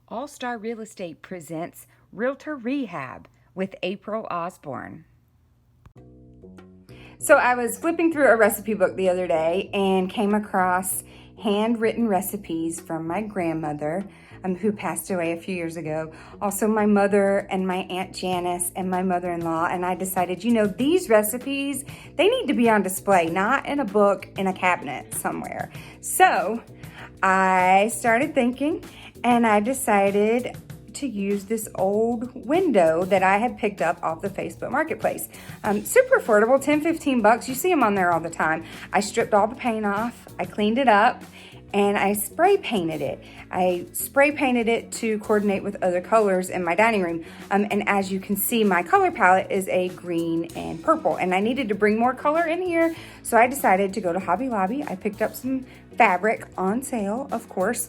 All Star Real Estate presents Realtor Rehab with April Osborne. So I was flipping through a recipe book the other day and came across handwritten recipes from my grandmother, who passed away a few years ago. Also my mother and my Aunt Janice and my mother-in-law. And I decided, these recipes, they need to be on display, not in a book in a cabinet somewhere. So I started thinking, and I decided to use this old window that I had picked up off the Facebook Marketplace. Super affordable, 10, 15 bucks. You see them on there all the time. I stripped all the paint off, I cleaned it up, and I spray painted it. I spray painted it to coordinate with other colors in my dining room. And as you can see, my color palette is a green and purple, and I needed to bring more color in here. So I decided to go to Hobby Lobby. I picked up some fabric on sale, of course,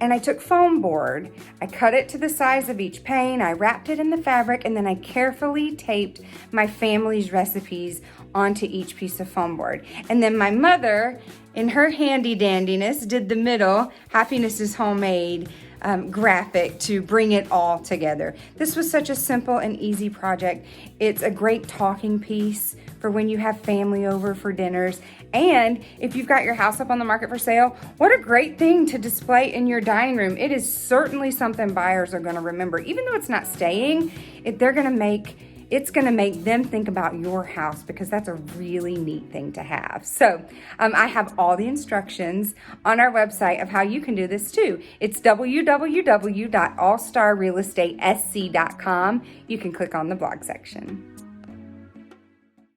and I took foam board. I cut it to the size of each pane. I wrapped it in the fabric, and then I carefully taped my family's recipes onto each piece of foam board. And then my mother, in her handy dandiness, did the middle, Happiness is Homemade, graphic to bring it all together. This was such a simple and easy project. It's a great talking piece for when you have family over for dinners. And if you've got your house up on the market for sale, what a great thing to display in your dining room. It is certainly something buyers are going to remember. Even though it's not staying, it's going to make them think about your house, because that's a really neat thing to have. So I have all the instructions on our website of how you can do this too. It's www.allstarrealestatesc.com. You can click on the blog section.